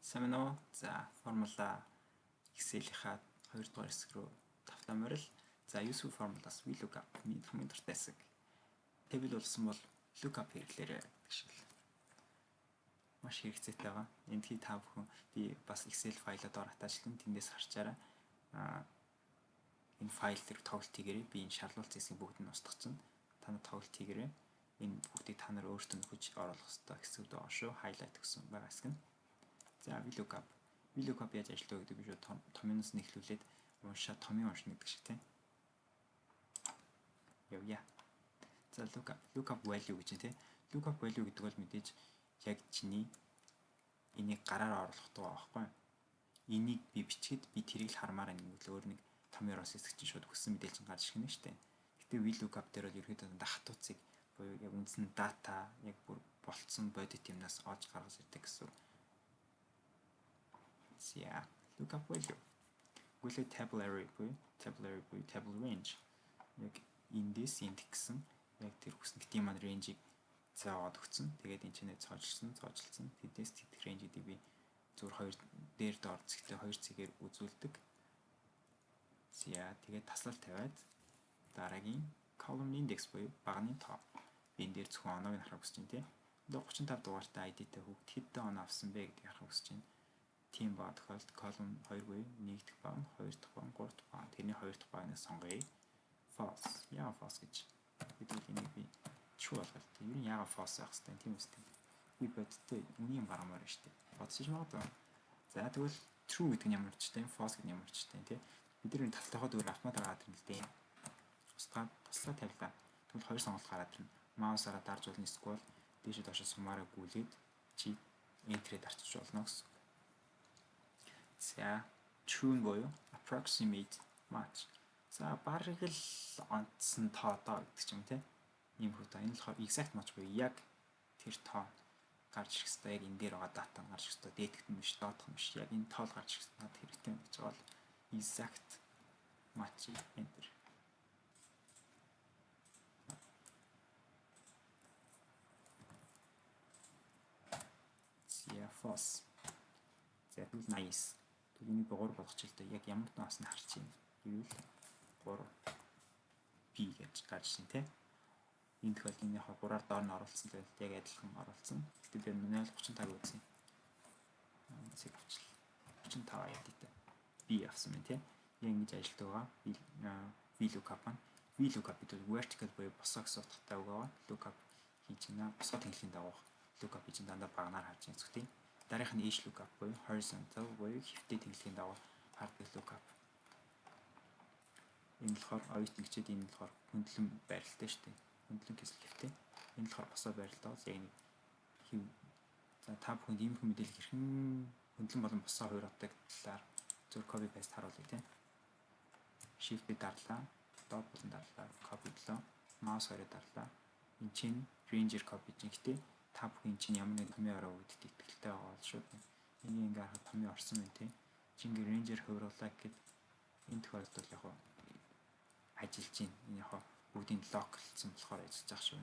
Сайн уу? За, формула Excel-ийнхаа 2 дугаар хэсэг рүү тавтан морил. За, useful formulas VLOOKUP миний хамгийн дуртай хэсэг. Table болсон бол lookup хэрэглээрэй гэдэг шиг л. Маш хэрэгцээтэй байгаа. Эндхий та бүхэн би бас Excel файлаа доор хатаачлан тэндээс харчаараа энэ файл дээр тоглолт хийгээрэй. Би энэ шалгуулт хэсгийн бүгд нь устгах чинь та нар тоглолт хийгээрэй. Энэ бүгдийг та нар өөрсдөө нөхөж оруулах хэрэгтэй хэсгүүд байгаа шүү. Highlight гэсэн байгаа хэсэг нь. За, VLOOKUP. VLOOKUP яаж ажилладаг гэдэг би шууд томьёоноос нь эхлүүлээд уншаа томьёон уншна гэдэг шиг тийм. Явъя. За, lookup value гэж тийм. Lookup value гэдэг бол мэдээж яг чиний энийг гараар оруулах дуу аахгүй. Энийг би бичгээд би тэрийг л хармаар нэг өөр нэг томьёороос хэсэг чинь шууд хүссэн мэдээлэл чинь гарч ирэх нь шүү дээ. Гэтэ VLOOKUP дээр бол ерөөдөө хатууцыг буюу яг үндсэн дата яг бүр болцсон бодит юмнаас олж гаргаж ирдэг гэсэн. Yeah, lookup value. Гүлээ table array буюу table range. Яг эндээс энд гэсэн яг тэр хүснэг тийм маань range-ийг цаагаад өгсөн. Тэгээд энэ чинь цоожлсон. Тэдээс тэдх range-ийг би зүгээр хоёр дээр доор зэгтээ хоёр цэгээр үзүүлдэг. За тэгээд таслал тавиад дараагийн column index буюу багны тоо. Би энэ дээр зөвхөн оноог нь харах гэж байна тийм. Одоо 35 дугаартай ID-тэй хүүхд хэдэн оноо авсан бэ гэдгийг харах гэж байна. Тийм ба тохиолдолд column 2 буюу 1 дахь баг, 2 дахь баг, 3 дахь баг. Тэрний 2 дахь багнаас сонгоё. False. Яа false гэж. Бид энийг би true болгох. Ер нь яагаад false байх хэвээр тийм үстэй. Би бодтой үнийг гаргамаар шүү дээ. Бодсож магадгүй. За тэгвэл true гэдэг нь ямар ч тийм, false гэдэг нь ямар ч тийм тий. Бид нар энэ талтайхад өөр автомат гараад ирнэ л дээ. Устгаад таслаа тавилаа. Тэгвэл хоёр сонголт гараад ирнэ. Маусаараа дарж болно эсвэл дээшээ доошоо сумаараа гүйлээд чи enter-ийг дарчих болно гэсэн. За, true буюу approximate match. За, бараг л онцсон тоо доо гэдэг ч юм те. Ийм хөө тоо. Энэ болохоор exact match буюу яг тэр тоо гарч ирэх хэвээр яг энэ дээр байгаа дата гарч ирэх хэвээр дээдгт нь биш, доодох нь биш. Яг энэ тоол гарч ирэх надад хэрэгтэй гэж байгаа бол exact match enter. За, false. За, тэгвэл nice. Энийг 3 болгоч л дээ. Яг ямар тоос нь харж байна. Гэвэл 3 P гэж гарч ирсэн тийм. Энэ тохиолдолд энэ яг 3-аар доор нь оруулсан байл яг адилхан оруулсан. Гэтэл би 0.35 үзье. Цэг авчил. 35 ID-тэй. B авсан байна тийм. Яг ингэж ажилтдаг байгаа. VLOOKUP маань. VLOOKUP гэдэг vertical буюу босоо гэсэн утгатай үг байгаа. Lookup хийж байна. Босоо тэнхлийн дагуу lookup хийж дандаа багнаар харж байгаа зүгтээ. Дараах нь edge lookup буюу horizontal буюу хэвтэй тэнхлийн дагуу хардаг lookup. Энэ болохоор оюут нэгчээд энэ болохоор хөндлөн байралтай шүү дээ. Хөндлөн кэсэл хэвтэй. Энэ болохоор босоо байралтай яг нэг хэв. За та бүхэнд ийм хүн мэдээлэл хэрхэн хөндлөн болон босоо хоёр утгыг талаар зөв copy paste харуулъя тийм. Shift-ийг дарлаа. Dot болон дарлаа. Copy-длоо. Mouse хоёроо дарлаа. Энд чинь ranger copy жинхтэй. Та бүхэн чинь ямар нэг томьёо ороо үүдтэй итгэлтэй байгаа бол шүү. Энийг ингээ харахад томьёо орсон байна тийм. Чи ингээ ranger хувирлаа гэхэд энэ тохиолдолд яг ажиллаж байна. Энэ яг бүгдийн локалцсан болохоор ажиллаж байгаа шүү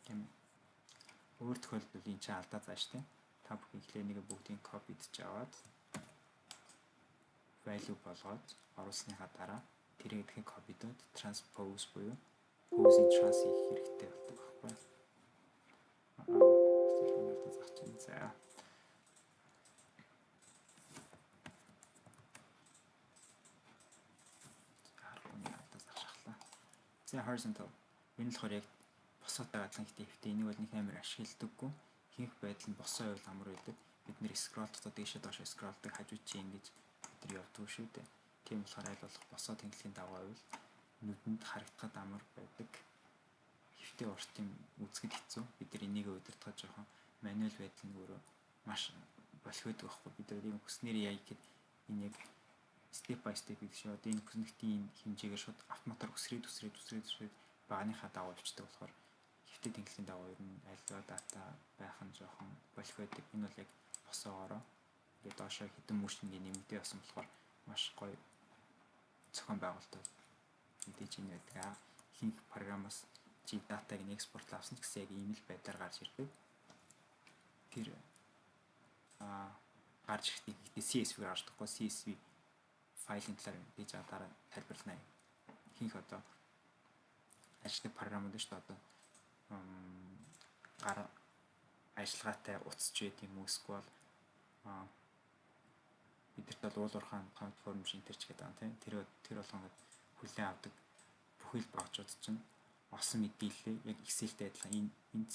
тийм. Өөр тохиолдолд энэ чинь алдаа зааш тийм. Та бүхэн ихлээр нэг бүгдийн copy-дж аваад value болгоод оруулсныхаа дараа тэрийг дахин copy-дод transpose буюу pose-ийн trans хийх хэрэгтэй болдог байхгүй. За horizontal. Энэ болохоор яг босоотой адилхан ихтэй хэвтэй. Энийг бол нэг амар ашигладаггүй. Хийх байдал нь босоо байвал амар байдаг. Бид нэр scroll дотоо дээшээ доош scrollдаг хажууд чи ингэж бид нар явдаг шүү дээ. Тийм болохоор аль болох босоо тэнхлийн дагуу байвал нүдэнд харагдахад амар байдаг. Хэвтэй урт юм үзэхэд хэцүү. Бид нар энийг удирдахад жоохон мануал байдал нь өөрөө маш болохгүй байхгүй. Бид нар ийм хүснээр яа гэхэд энэ яг step by step гэж шүү. Одоо энэ хүснэгтийн хэмжээгээр шууд автоматар өсрээд багныхаа дагуу явчихдаг болохоор хэвтэй тэнхлийн дагуу ер нь альва дата байх нь жоохон болох байдаг. Энэ бол яг босоогоороо ингээд доошоо хідэн мөрчнгийн нэмэгдээ болсон болохоор маш гоё зохион байгуулалт мэдээж энэ байдаг. Ихэнх програмаас чи датаг нь экспорт авсан гэсэн яг ийм л байдлаар гарч ирдэг. Тэр гарч ирэхдээ CSV гарч ирэхгүй CSV файлын талаар гэж дараа тайлбарлана. Ихэнх одоо ажлын програмууд шүү дээ одоо гар ажиллагаатай утасч байт юм уу эсвэл бидэрт бол уул уурхайн форм шинтэрч гэдэг юм тийм тэр болгоно хүлээн авдаг бүхэл багжууд чинь олсон мэдээлэлээ яг Excel-тэй адилхан энэ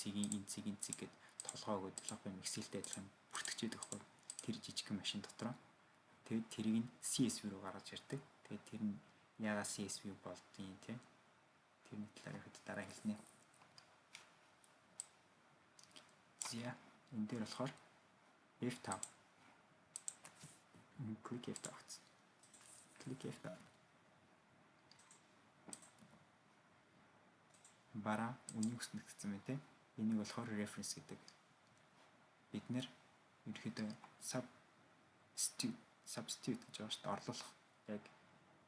цэг гэд толгой өгöd development Excel-тэй адилхан бүртгэж яадаг байхгүй тэр жижигхэн машин дотроо тэгээд тэрийг нь CSV руу гаргаж ирдэг. Тэгээд тэр нь яагаад CSV болдгийг тийм тэрний талаар ихэд дараа хэлнэ. За энэ дээр болохоор F5 click F5 click F5 бара үнийг үснэ гэсэн мэт те энийг болохоор reference гэдэг бид нэр ерөөдөө substitute гэж байна шүү дээ орлуулах яг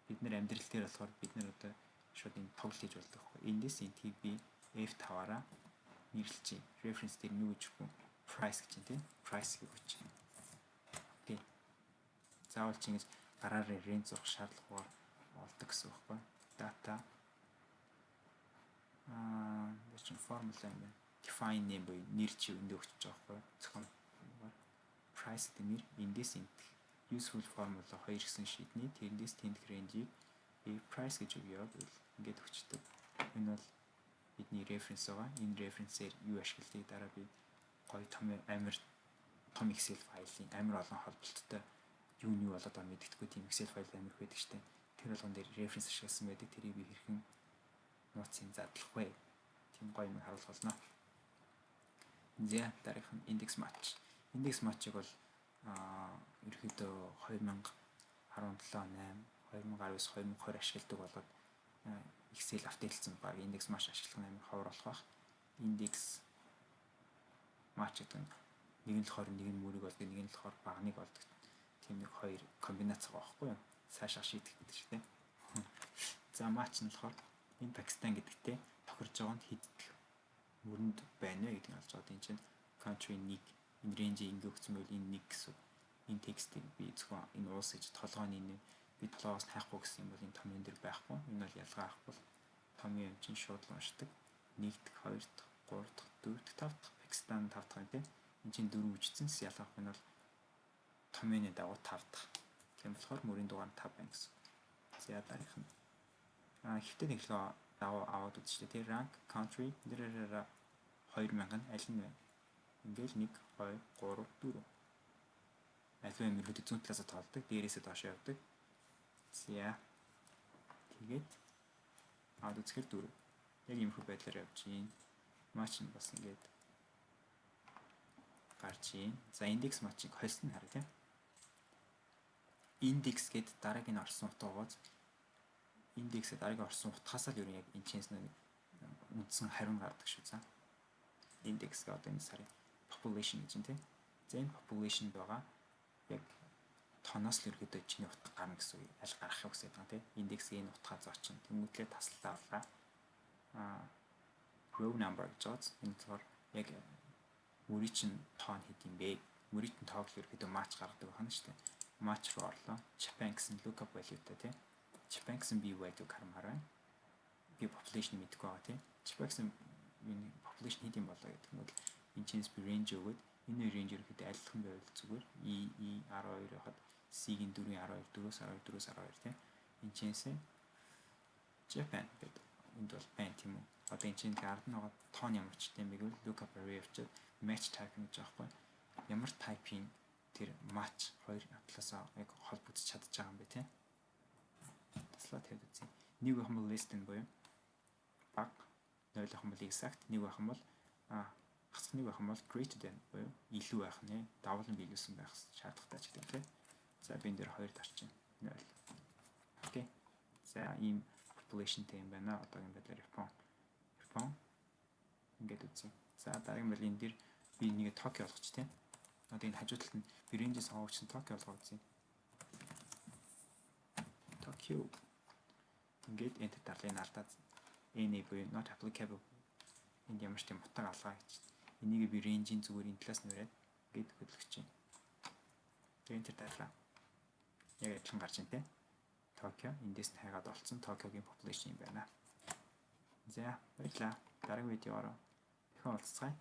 бид нэр амьдрал дээр болохоор бид нэр одоо шууд энэ тоглолт хийж болдог байхгүй эндээс энэ тийг би F5-аараа нэрлэж reference дээр юу гэж вэ price гэж тийм price гэж өгч окей заавал чи ингэж гараар range зурх шаардлагагаар олдог гэсэн үг байхгүй data this formula юм define name буюу нэр чи өндөө өгч байгаа байхгүй зохион price гэдэг нэр эндээс энд useful formula 2 гэсэн шийдний тэрнээс тэнд range-ийг price гэж өгөө гэвэл ингээд өчтдөг. Энэ бол бидний reference байгаа. Энэ reference-ээр юу ашигладаг дараа би гоё том амар том Excel файлын амар олон холболттой юу болоод байгаа мэддэхгүй тийм Excel файл амар их байдаг штеп. Тэр болгон дээр reference ашигласан байдаг. Тэрийг би хэрхэн нууцын задлах вэ? Тийм гоё юм харуулах болно. За дараах нь index match. Index match-ыг бол ерөөдөө 2017 8 2019 2020 ашигладаг болоод Excel апдейтлсан баг index match ашиглах нь амар ховор болох бах. Index match гэдэг нь нэг нь болохоор нэг нь мөрийг болдог, нэг нь болохоор багныг болдог. Тийм нэг хоёр комбинац байгаа байхгүй юу? Цаашаа шийдэх гэдэг чинь. За матч нь болохоор энэ Пакистан гэдэгтэй тохирж байгаа нь хэд мөрөнд байна вэ гэдэг нь олж байгаа. Энэ чинь country 1 энэ range ингэ өгсөн байл энэ 1 гэсэн. Энэ текстийг би зөвхөн энэ уус гэж толгойн энэ бид лоос хайхгүй гэсэн юм бол энэ томьёон дээр байхгүй. Энэ бол ялгаа авахгүй. Томьёон юм чинь шууд л уншдаг. 1 дахь 2 дахь 3 дахь 4 дахь 5 дахь Пакистан 5 дахь юм тийм. Энэ чинь 4 үжицэнс ялгаах нь бол томьёоны дагуу 5 дахь. Тийм болохоор мөрийн дугаар нь 5 байна гэсэн. За дараах нь хэвтэ нэглэгээ дагуу аваад үзчихлээ. Тэр rank country дээрээ 2000 аль нь вэ? Ингээл 1 2 3 4 альва юм ихэд зүүн талаас тоолдог, дээрээсээ доошоо явдаг. За тэгээд аваад үзэхээр 4. Яг ийм хөө байдлаар явж гин. Матч нь бас ингээд гарч ийн. За индекс матчийг хольсон харъя тийм. Индекс гээд дараагийн орсон утга гоц. Индексээ дараагийн орсон утгаас л ер нь яг энэ чэнс нэг үндсэн хариу гардаг шүү за. Индекс гэдэг одоо энэ сарын population гэж юм тийм. За энэ population байгаа яг тоноос л ерөөдөө чиний утга гарна гэсэн үг. Аль гарах вэ гэсэн юм тийм. Индексийн энэ утгаа зоочин. Тэмүүтлээ таслалаа авлаа. Row number гэж байна. Энэ болохоор яг мөрийн чинь тоон хэд юм бэ? Мөрийн тоог л ерөөдөө матч гаргадаг байна шүү дээ. Match руу орлоо. Japan гэсэн lookup value-тай тийм. Japan гэсэн b value гармаар байна. Би population мэдгүй байгаа тийм. Japan гэсэн population хэд юм болоо гэдэг нь бол энэ чинь би range өгөөд энэ range ерөөдөө айлтхан байвал зүгээр E12 яхад C-ийн 4.12 4.12 4.12 тийм. Энэ чинь Japan гэдэг. Энд бол байна тийм үү. Одоо энэ чинь ард нь байгаа тоон ямар ч тийм байвал lookup array авчиад match typing гэж аахгүй. Ямар typing тэр match хоёр талаасаа яг холбогдож чадчих байгаа юм бэ тийм. Таслаа тавьд үзье. Нэг байх юм бол less than буюу баг, 0 байх юм бол exact, нэг байх юм бол хасах нэг байх юм бол greater than буюу илүү байх нэ. Давлан биелүүлсэн байх шаардлагатай ч гэдэг тийм. За би энэ дээр 2 дарчин 0. Окей. За ийм populationтэй юм байна. Одоогийн байдлаар Япон ингээд үзье. За дараагийн байл энэ дээр би нэг Токио олгоч тийм. Одоо энэ хажуу талд нь би range-с аваач Токио олгоо үзье. Токио ингээд enter дарлын алдаад NA буюу not applicable энд ямар ч тийм утга алгаа гэж. Энийг би range-ийн зүгээр энэ талаас нь ураад гээд хөдөлгөж чинь. Enter даалаа. Яг адилхан гарч ин тэ. Токио эндээс нь хайгаад олцсон Токиогийн population юм байна. За баярлалаа. Дараагийн видеоор дахин уулзцгаая.